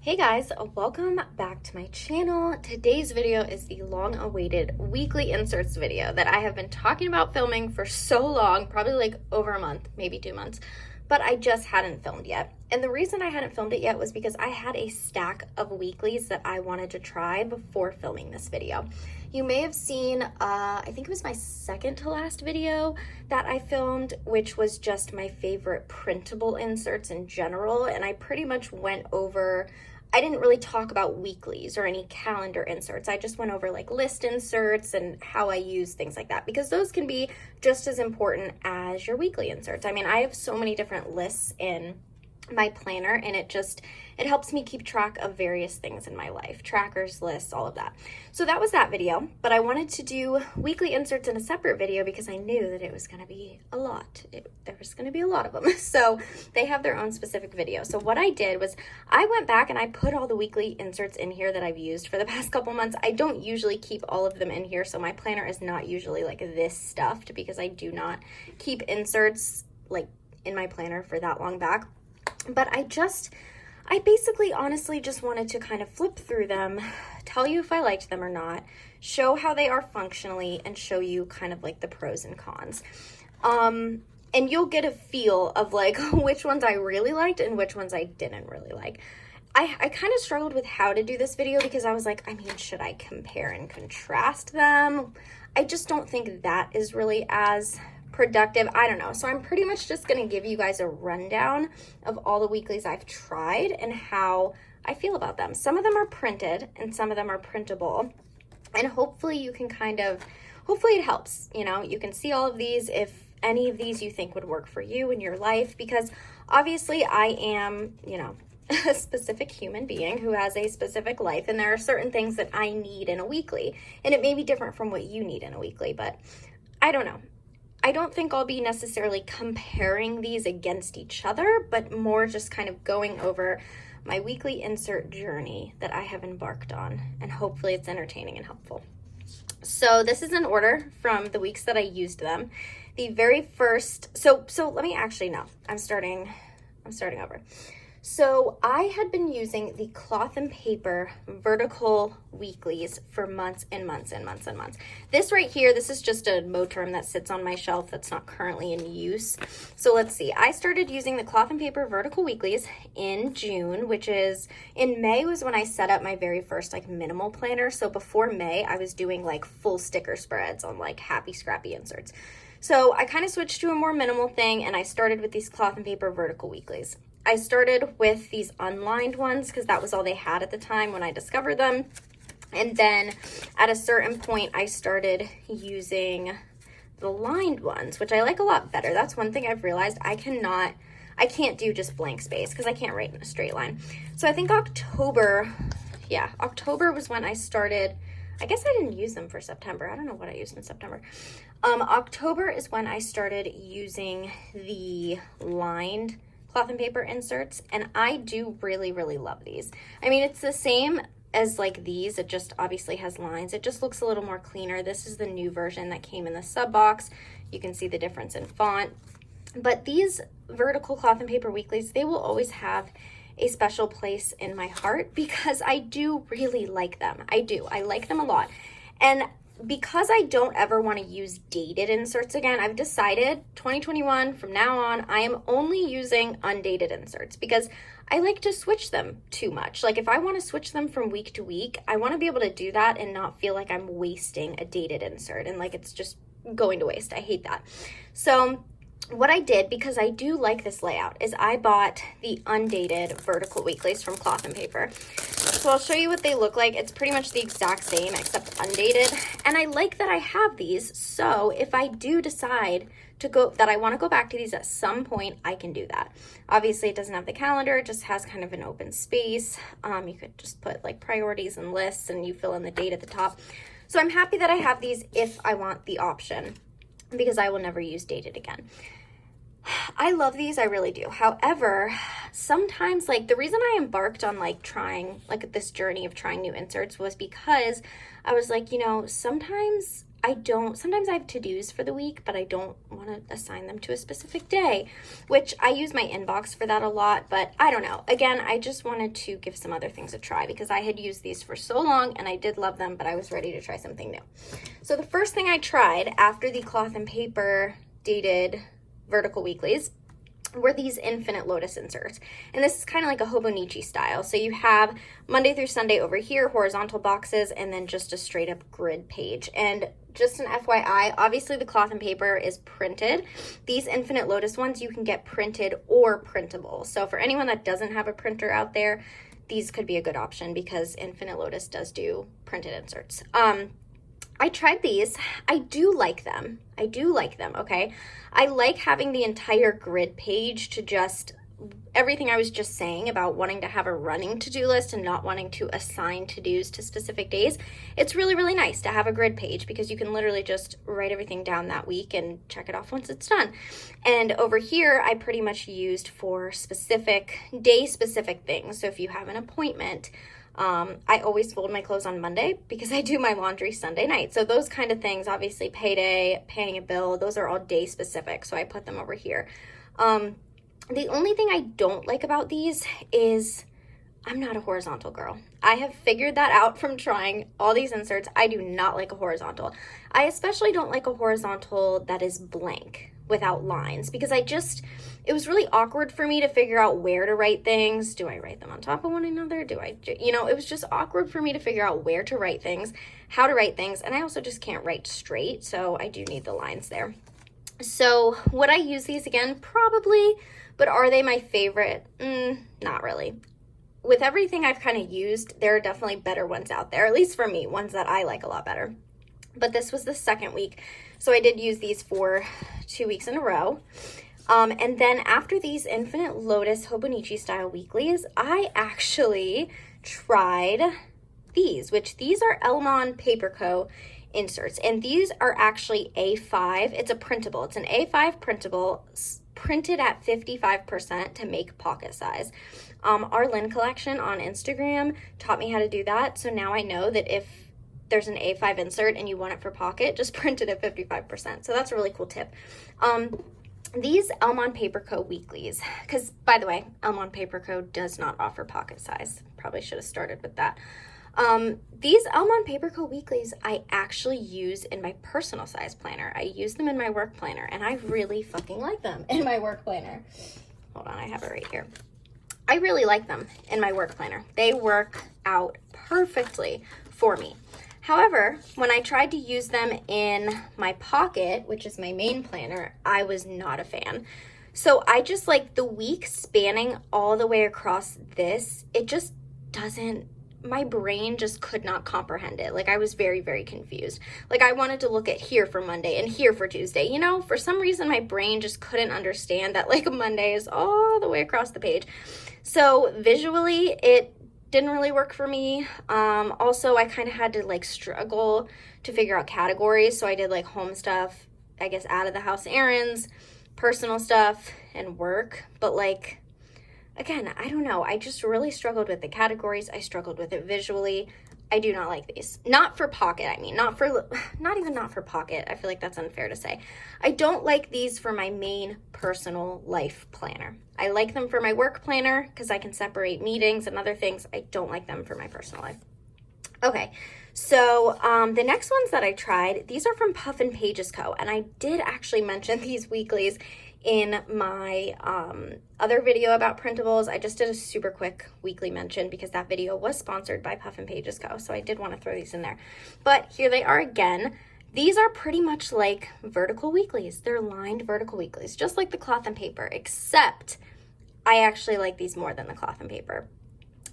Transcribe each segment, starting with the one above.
Hey guys, welcome back to my channel. Today's video is the long-awaited weekly inserts video that I have been talking about filming for so long, probably like over a month, maybe 2 months, but I just hadn't filmed yet. And the reason I hadn't filmed it yet was because I had a stack of weeklies that I wanted to try before filming this video. You may have seen, I think it was my second to last video that I filmed, which was just my favorite printable inserts in general. And I pretty much went over, I didn't really talk about weeklies or any calendar inserts. I just went over like list inserts and how I use things like that, because those can be just as important as your weekly inserts. I mean, I have so many different lists in my planner, and it helps me keep track of various things in my life, trackers, lists, all of that. So that was that video, but I wanted to do weekly inserts in a separate video because I knew that it was going to be a lot. There was going to be a lot of them. So they have their own specific video. So what I did was I went back and I put all the weekly inserts in here that I've used for the past couple months. I don't usually keep all of them in here, so my planner is not usually like this stuffed because I do not keep inserts like in my planner for that long back. But I basically honestly just wanted to kind of flip through them, tell you if I liked them or not, show how they are functionally, and show you kind of like the pros and cons. And you'll get a feel of like which ones I really liked and which ones I didn't really like. I kind of struggled with how to do this video because I was like, I mean, should I compare and contrast them? I just don't think that is really as productive. I don't know. So I'm pretty much just going to give you guys a rundown of all the weeklies I've tried and how I feel about them. Some of them are printed and some of them are printable. And hopefully you can hopefully it helps. You know, you can see all of these if any of these you think would work for you in your life, because obviously I am, a specific human being who has a specific life, and there are certain things that I need in a weekly, and it may be different from what you need in a weekly, but I don't know. I don't think I'll be necessarily comparing these against each other, but more just kind of going over my weekly insert journey that I have embarked on, and hopefully it's entertaining and helpful. So this is an order from the weeks that I used them. The very first, so let me actually, no, I'm starting over. So I had been using the cloth and paper vertical weeklies for months and months and months and months. This right here, this is just a Moterm that sits on my shelf that's not currently in use. So let's see, I started using the cloth and paper vertical weeklies in June, which is, in May was when I set up my very first like minimal planner. So before May, I was doing like full sticker spreads on like happy scrappy inserts. So I kind of switched to a more minimal thing, and I started with these cloth and paper vertical weeklies. I started with these unlined ones because that was all they had at the time when I discovered them. And then at a certain point, I started using the lined ones, which I like a lot better. That's one thing I've realized. I can't do just blank space because I can't write in a straight line. So I think October was when I started. I guess I didn't use them for September. I don't know what I used in September. October is when I started using the lined cloth and paper inserts, and I do really, really love these. I mean, it's the same as like these. It just obviously has lines. It just looks a little more cleaner. This is the new version that came in the sub box. You can see the difference in font. But these vertical cloth and paper weeklies, they will always have a special place in my heart because I do really like them. I do. I like them a lot. And because I don't ever want to use dated inserts again, I've decided 2021 from now on, I am only using undated inserts because I like to switch them too much. Like if I want to switch them from week to week, I want to be able to do that and not feel like I'm wasting a dated insert and like it's just going to waste. I hate that. So what I did, because I do like this layout, is I bought the undated vertical weeklies from Cloth and Paper. So I'll show you what they look like. It's pretty much the exact same except undated. And I like that I have these, so if I do decide that I want to go back to these at some point, I can do that. Obviously, it doesn't have the calendar. It just has kind of an open space. You could just put like priorities and lists, and you fill in the date at the top. So I'm happy that I have these if I want the option, because I will never use dated again. I love these, I really do. However, sometimes like the reason I embarked on like trying like this journey of trying new inserts was because I was like, sometimes sometimes I have to-dos for the week, but I don't want to assign them to a specific day, which I use my inbox for that a lot, but I don't know. Again, I just wanted to give some other things a try because I had used these for so long and I did love them, but I was ready to try something new. So the first thing I tried after the cloth and paper dated vertical weeklies were these infinite Lotus inserts. And this is kind of like a Hobonichi style. So you have Monday through Sunday over here, horizontal boxes, and then just a straight up grid page. And just an FYI, obviously the cloth and paper is printed. These infinite Lotus ones you can get printed or printable. So for anyone that doesn't have a printer out there, these could be a good option because Infinite Lotus does do printed inserts. I tried these. I do like them, okay? I like having the entire grid page to just, everything I was just saying about wanting to have a running to-do list and not wanting to assign to-dos to specific days. It's really, really nice to have a grid page because you can literally just write everything down that week and check it off once it's done. And over here, I pretty much used for specific, day-specific things. So if you have an appointment, I always fold my clothes on Monday because I do my laundry Sunday night. So those kind of things, obviously payday, paying a bill, those are all day specific. So I put them over here. The only thing I don't like about these is I'm not a horizontal girl. I have figured that out from trying all these inserts. I do not like a horizontal. I especially don't like a horizontal that is blank without lines because it was really awkward for me to figure out where to write things. Do I write them on top of one another? It was just awkward for me to figure out where to write things, how to write things, and I also just can't write straight, so I do need the lines there. So would I use these again? Probably, but are they my favorite? Not really. With everything I've kind of used, there are definitely better ones out there, at least for me, ones that I like a lot better. But this was the second week, so I did use these for 2 weeks in a row. And then after these Infinite Lotus Hobonichi style weeklies, I actually tried these, which these are Almond Paper Co inserts. And these are actually A5. It's a printable. It's an A5 printable printed at 55% to make pocket size. Our Lynn collection on Instagram taught me how to do that. So now I know that if there's an A5 insert and you want it for pocket, just print it at 55%. So that's a really cool tip. These Almond Paper Co weeklies, because by the way, Almond Paper Co does not offer pocket size. Probably should have started with that. These Almond Paper Co weeklies I actually use in my personal size planner. I use them in my work planner and I really fucking like them in my work planner. Hold on, I have it right here. I really like them in my work planner. They work out perfectly for me. However, when I tried to use them in my pocket, which is my main planner, I was not a fan. So I just like the week spanning all the way across this, it just doesn't, my brain just could not comprehend it. Like I was very, very confused. Like I wanted to look at here for Monday and here for Tuesday. You know, for some reason my brain just couldn't understand that like Monday is all the way across the page. So visually it didn't really work for me. Also, I kind of had to like struggle to figure out categories. So I did like home stuff, I guess out of the house errands, personal stuff, and work. But like, again, I don't know. I just really struggled with the categories. I struggled with it visually. I do not like these. Not for pocket, I mean. Not even for pocket. I feel like that's unfair to say. I don't like these for my main personal life planner. I like them for my work planner because I can separate meetings and other things. I don't like them for my personal life. Okay, so the next ones that I tried, these are from Puffin Pages Co. And I did actually mention these weeklies in my other video about printables. I just did a super quick weekly mention because that video was sponsored by Puffin Pages Co. So I did want to throw these in there. But here they are again. These are pretty much like vertical weeklies. They're lined vertical weeklies, just like the cloth and paper, except I actually like these more than the cloth and paper.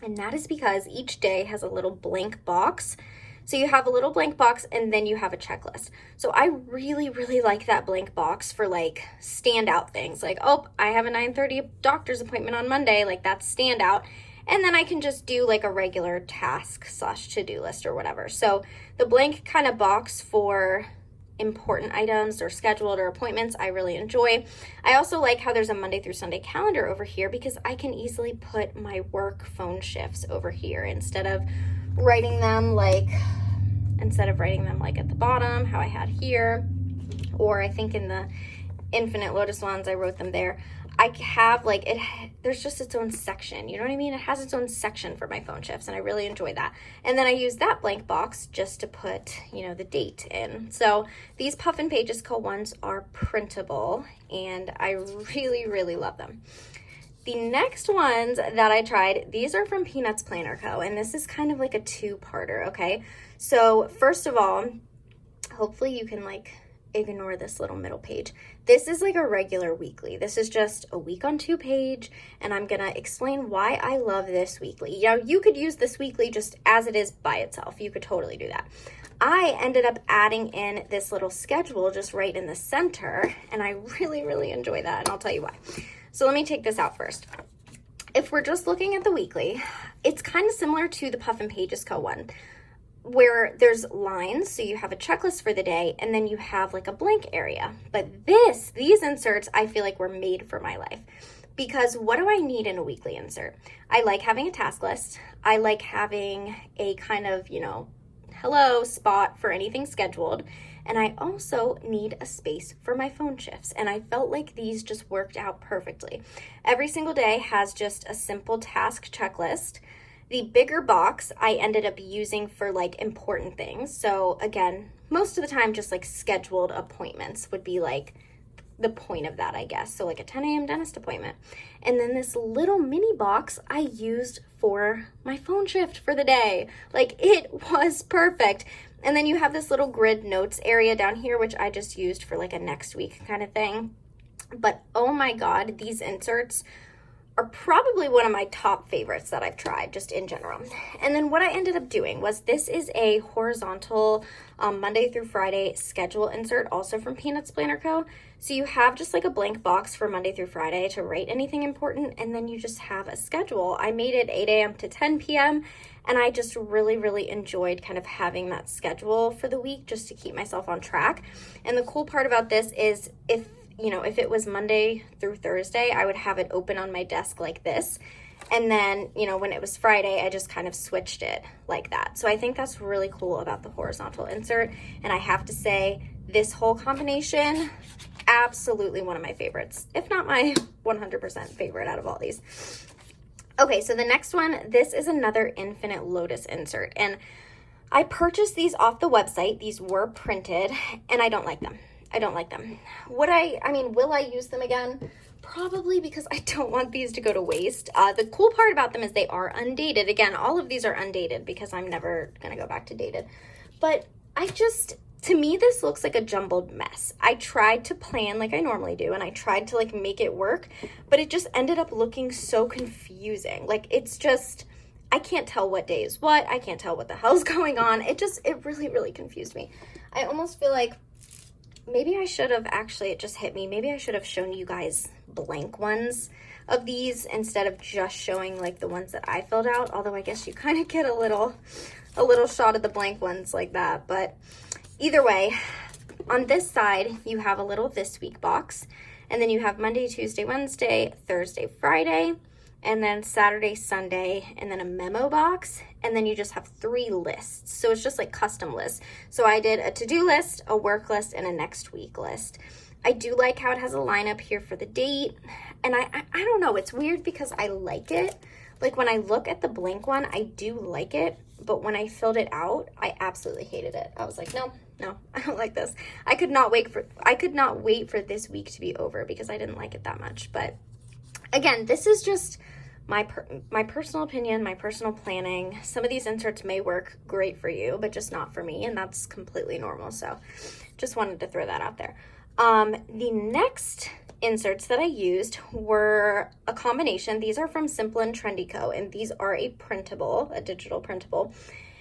And that is because each day has a little blank box. So you have a little blank box and then you have a checklist. So I really, really like that blank box for like standout things. Like, oh, I have a 9:30 doctor's appointment on Monday. Like that's standout. And then I can just do like a regular task / to-do list or whatever. So the blank kind of box for important items or scheduled or appointments, I really enjoy. I also like how there's a Monday through Sunday calendar over here because I can easily put my work phone shifts over here instead of writing them like instead of writing them like at the bottom, how I had here, or I think in the Infinite Lotus ones, I wrote them there. I have like there's just its own section, you know what I mean? It has its own section for my phone shifts, and I really enjoy that. And then I use that blank box just to put, you know, the date in. So these Puffin Pages Co ones are printable, and I really, really love them. The next ones that I tried, these are from Peanuts Planner Co, and this is kind of like a two-parter, okay? So first of all, hopefully you can like ignore this little middle page. This is like a regular weekly. This is just a week on 2 page, and I'm gonna explain why I love this weekly. You know, you could use this weekly just as it is by itself. You could totally do that. I ended up adding in this little schedule just right in the center, and I really, really enjoy that, and I'll tell you why. So let me take this out first. If we're just looking at the weekly, it's kind of similar to the Puffin Pages Co one, where there's lines, so you have a checklist for the day, and then you have like a blank area. But these inserts, I feel like were made for my life, because what do I need in a weekly insert? I like having a task list. I like having a kind of, you know, hello spot for anything scheduled. And I also need a space for my phone shifts. And I felt like these just worked out perfectly. Every single day has just a simple task checklist. The bigger box I ended up using for like important things. So again, most of the time just like scheduled appointments would be like the point of that, I guess. So like a 10 a.m. dentist appointment. And then this little mini box I used for my phone shift for the day. Like it was perfect. And then you have this little grid notes area down here, which I just used for like a next week kind of thing. But oh my God, these inserts are probably one of my top favorites that I've tried just in general. And then what I ended up doing was, this is a horizontal Monday through Friday schedule insert, also from Peanuts Planner Co. So you have just like a blank box for Monday through Friday to write anything important, and then you just have a schedule. I made it 8 a.m. to 10 p.m. and I just really, really enjoyed kind of having that schedule for the week just to keep myself on track. And the cool part about this is if it was Monday through Thursday, I would have it open on my desk like this. And then, when it was Friday, I just kind of switched it like that. So I think that's really cool about the horizontal insert. And I have to say, this whole combination, absolutely one of my favorites, if not my 100% favorite out of all these. Okay, so the next one, this is another Infinite Lotus insert. And I purchased these off the website. These were printed, and I don't like them. Will I use them again? Probably, because I don't want these to go to waste. The cool part about them is they are undated. Again, all of these are undated because I'm never going to go back to dated. But to me, this looks like a jumbled mess. I tried to plan like I normally do, and I tried to like make it work, but it just ended up looking so confusing. Like I can't tell what day is what. I can't tell what the hell's going on. It really, really confused me. I almost feel like maybe I should have it just hit me. Maybe I should have shown you guys blank ones of these instead of just showing like the ones that I filled out. Although I guess you kind of get a little shot of the blank ones like that. But either way, on this side, you have a little this week box, and then you have Monday, Tuesday, Wednesday, Thursday, Friday, and then Saturday, Sunday, and then a memo box, and then you just have 3 lists. So it's just like custom lists. So I did a to-do list, a work list, and a next week list. I do like how it has a lineup here for the date, and I don't know, it's weird because I like it. Like when I look at the blank one, I do like it, but when I filled it out, I absolutely hated it. I was like, no, I don't like this. I could not wait for this week to be over because I didn't like it that much. But again, this is just my personal opinion, my personal planning. Some of these inserts may work great for you, but just not for me, and that's completely normal. So just wanted to throw that out there. The next inserts that I used were a combination. These are from Simple and Trendy Co, and these are a digital printable.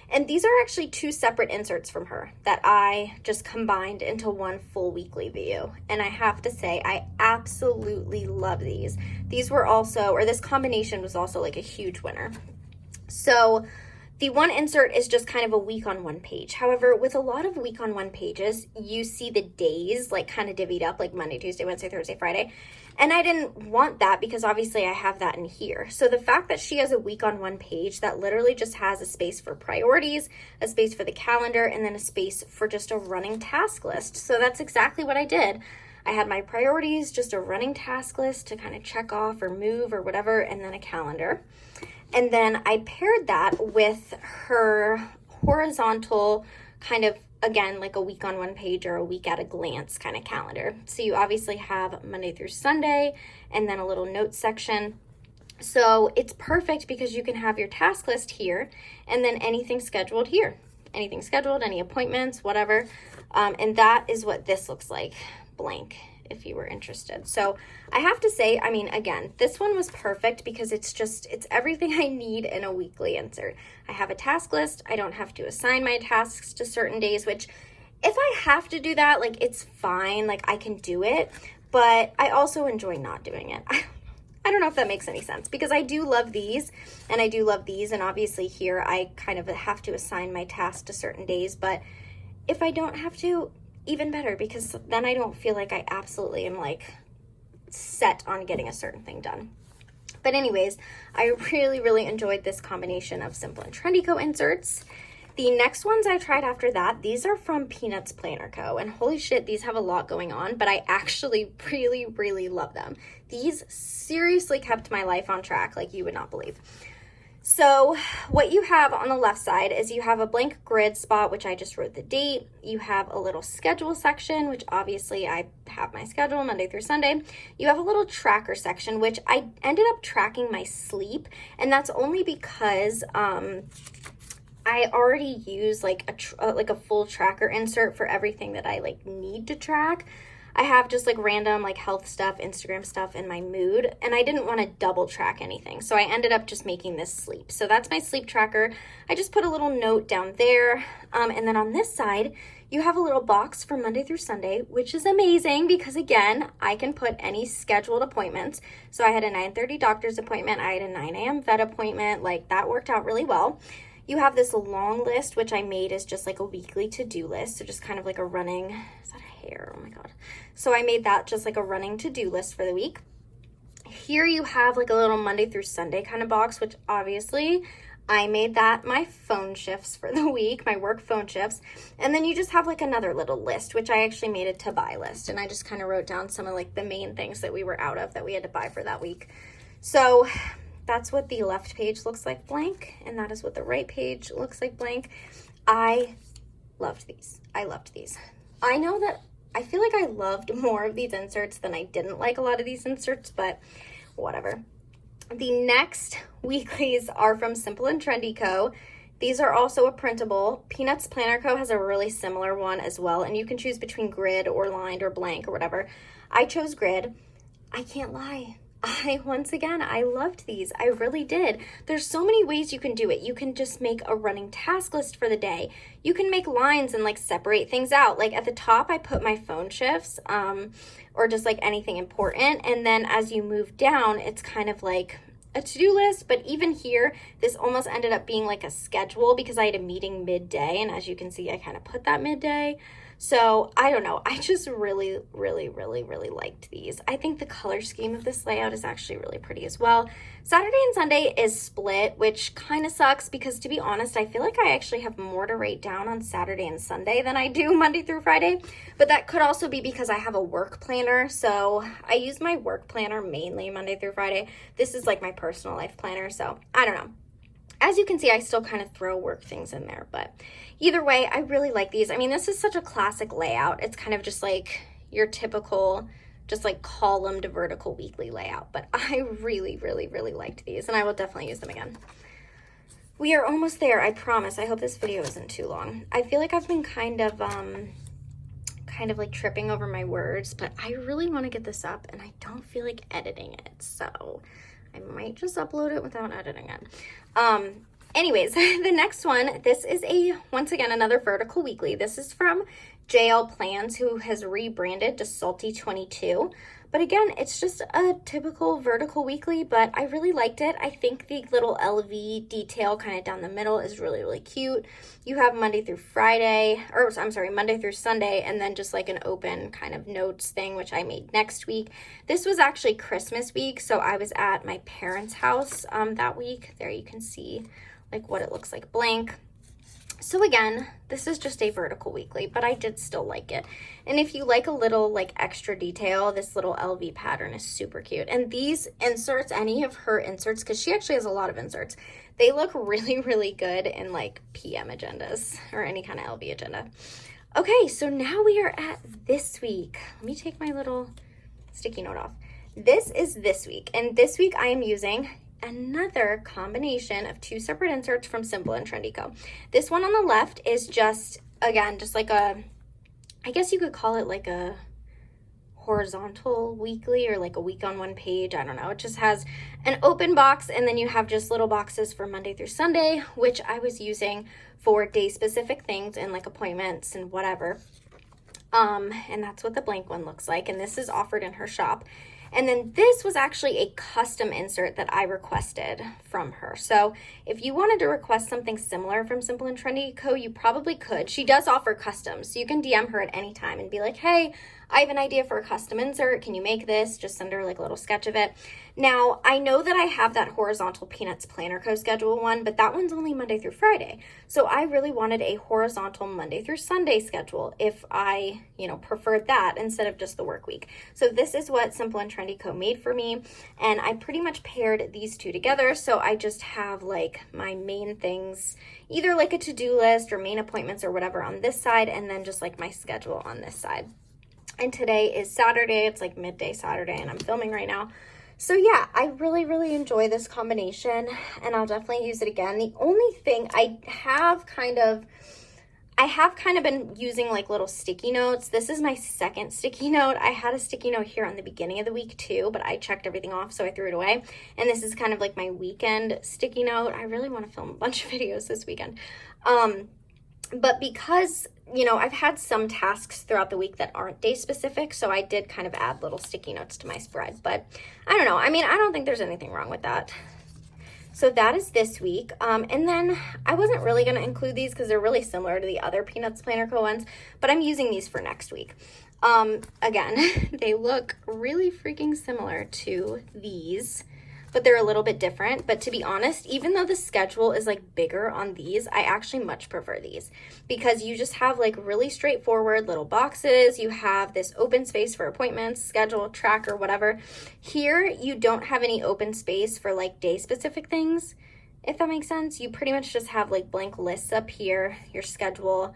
And these are actually 2 separate inserts from her that I just combined into one full weekly view. And I have to say, I absolutely love these. This combination was also like a huge winner. So The one insert is just kind of a week on one page. However, with a lot of week on one pages, you see the days like kind of divvied up, like Monday, Tuesday, Wednesday, Thursday, Friday. And I didn't want that because obviously I have that in here. So the fact that she has a week on one page that literally just has a space for priorities, a space for the calendar, and then a space for just a running task list. So that's exactly what I did. I had my priorities, just a running task list to kind of check off or move or whatever, and then a calendar. And then I paired that with her horizontal kind of, again, like a week on one page or a week at a glance kind of calendar. So you obviously have Monday through Sunday and then a little notes section. So it's perfect because you can have your task list here and then anything scheduled here. Anything scheduled, any appointments, whatever. And that is what this looks like, blank, if you were interested. So I have to say, I mean, again, this one was perfect because it's everything I need in a weekly insert. I have a task list. I don't have to assign my tasks to certain days, which if I have to do that, like, it's fine. Like, I can do it, but I also enjoy not doing it. I don't know if that makes any sense because I do love these and I do love these. And obviously here I kind of have to assign my tasks to certain days, but if I don't have to, even better, because then I don't feel like I absolutely am like set on getting a certain thing done. But anyways, I really, really enjoyed this combination of Simple and Trendy Co inserts. The next ones I tried after that, these are from Peanuts Planner Co. And holy shit, these have a lot going on, but I actually really, really love them. These seriously kept my life on track like you would not believe. So what you have on the left side is you have a blank grid spot, which I just wrote the date. You have a little schedule section, which obviously I have my schedule Monday through Sunday. You have a little tracker section, which I ended up tracking my sleep. And that's only because I already use like a full tracker insert for everything that I like need to track. I have just like random like health stuff, Instagram stuff, and my mood, and I didn't want to double track anything. So I ended up just making this sleep. So that's my sleep tracker. I just put a little note down there. And then on this side, you have a little box for Monday through Sunday, which is amazing because again, I can put any scheduled appointments. So I had a 9:30 doctor's appointment. I had a 9 a.m. vet appointment. Like that worked out really well. You have this long list, which I made as just like a weekly to-do list. So just kind of like a running, is that a hair? Oh my God. So I made that just like a running to-do list for the week. Here you have like a little Monday through Sunday kind of box, which obviously I made that my phone shifts for the week, my work phone shifts. And then you just have like another little list, which I actually made a to-buy list. And I just kind of wrote down some of like the main things that we were out of that we had to buy for that week. So that's what the left page looks like blank, and that is what the right page looks like blank. I loved these. I loved these. I know that I feel like I loved more of these inserts than I didn't like a lot of these inserts, but whatever. The next weeklies are from Simple and Trendy Co. These are also a printable. Peanuts Planner Co. has a really similar one as well, and you can choose between grid or lined or blank or whatever. I chose grid. I can't lie. Once again, I loved these. I really did. There's so many ways you can do it. You can just make a running task list for the day. You can make lines and like separate things out. Like at the top, I put my phone shifts or just like anything important. And then as you move down, it's kind of like a to-do list. But even here, this almost ended up being like a schedule because I had a meeting midday. And as you can see, I kind of put that midday. So I don't know. I just really, really, really, really liked these. I think the color scheme of this layout is actually really pretty as well. Saturday and Sunday is split, which kind of sucks because to be honest, I feel like I actually have more to write down on Saturday and Sunday than I do Monday through Friday. But that could also be because I have a work planner. So I use my work planner mainly Monday through Friday. This is like my personal life planner. So I don't know. As you can see, I still kind of throw work things in there, but either way, I really like these. I mean, this is such a classic layout. It's kind of just like your typical, just like column to vertical weekly layout, but I really, really, really liked these and I will definitely use them again. We are almost there, I promise. I hope this video isn't too long. I feel like I've been kind of like tripping over my words, but I really want to get this up and I don't feel like editing it, so I might just upload it without editing it. Anyways, the next one, this is once again, another vertical weekly. This is from JL Plans, who has rebranded to Salty 22, But again, it's just a typical vertical weekly, but I really liked it. I think the little LV detail kind of down the middle is really, really cute. You have Monday through Friday, or I'm sorry, Monday through Sunday, and then just like an open kind of notes thing, which I made next week. This was actually Christmas week, so I was at my parents' house that week. There you can see like what it looks like blank. So again, this is just a vertical weekly, but I did still like it. And if you like a little like extra detail, this little LV pattern is super cute. And these inserts, any of her inserts, because she actually has a lot of inserts, they look really, really good in like PM agendas or any kind of LV agenda. Okay, so now we are at this week. Let me take my little sticky note off. This is this week, and this week I am using another combination of two separate inserts from Simple and Trendy Co. This one on the left is just, again, just like a, I guess you could call it like a horizontal weekly or like a week on one page. I don't know. It just has an open box, and then you have just little boxes for Monday through Sunday, which I was using for day specific things and like appointments and whatever. And that's what the blank one looks like. And this is offered in her shop. And then this was actually a custom insert that I requested from her. So if you wanted to request something similar from Simple and Trendy Co, you probably could. She does offer customs, so you can DM her at any time and be like, hey, I have an idea for a custom insert. Can you make this? Just send her like a little sketch of it. Now, I know that I have that horizontal Peanuts Planner Co schedule one, but that one's only Monday through Friday. So I really wanted a horizontal Monday through Sunday schedule if I, preferred that instead of just the work week. So this is what Simple and Trendy Co made for me. And I pretty much paired these two together. So I just have like my main things, either like a to-do list or main appointments or whatever on this side, and then just like my schedule on this side. And today is Saturday. It's like midday Saturday, and I'm filming right now. So yeah, I really, really enjoy this combination, and I'll definitely use it again. The only thing I have kind of been using like little sticky notes. This is my second sticky note. I had a sticky note here on the beginning of the week too, but I checked everything off, so I threw it away. And this is kind of like my weekend sticky note. I really want to film a bunch of videos this weekend. But because, I've had some tasks throughout the week that aren't day specific, so I did kind of add little sticky notes to my spread. But I don't know. I mean, I don't think there's anything wrong with that. So that is this week. And then I wasn't really going to include these because they're really similar to the other Peanuts Planner Co ones, but I'm using these for next week. Again, they look really freaking similar to these, but they're a little bit different. But to be honest, even though the schedule is like bigger on these, I actually much prefer these because you just have like really straightforward little boxes. You have this open space for appointments, schedule, tracker, whatever. Here, you don't have any open space for like day specific things, if that makes sense. You pretty much just have like blank lists up here, your schedule,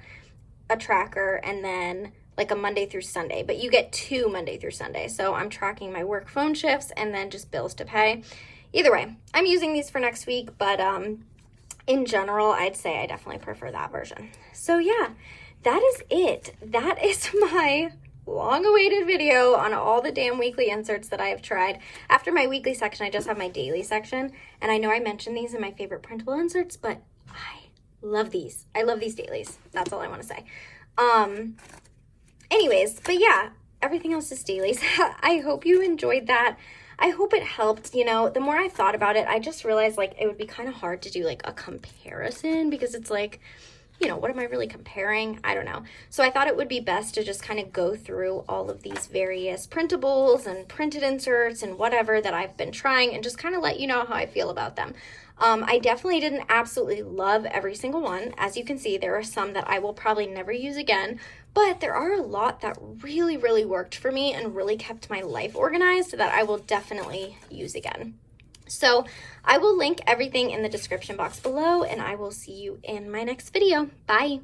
a tracker, and then like a Monday through Sunday, but you get 2 Monday through Sunday. So I'm tracking my work phone shifts and then just bills to pay. Either way, I'm using these for next week, but in general, I'd say I definitely prefer that version. So yeah, that is it. That is my long-awaited video on all the damn weekly inserts that I have tried. After my weekly section, I just have my daily section, and I know I mentioned these in my favorite printable inserts, but I love these. I love these dailies. That's all I want to say. Anyways, but yeah, everything else is dailies. I hope you enjoyed that. I hope it helped. The more I thought about it, I just realized like it would be kind of hard to do like a comparison because it's like, what am I really comparing? I don't know. So I thought it would be best to just kind of go through all of these various printables and printed inserts and whatever that I've been trying and just kind of let you know how I feel about them. I definitely didn't absolutely love every single one. As you can see, there are some that I will probably never use again, but there are a lot that really, really worked for me and really kept my life organized that I will definitely use again. So I will link everything in the description box below, and I will see you in my next video. Bye.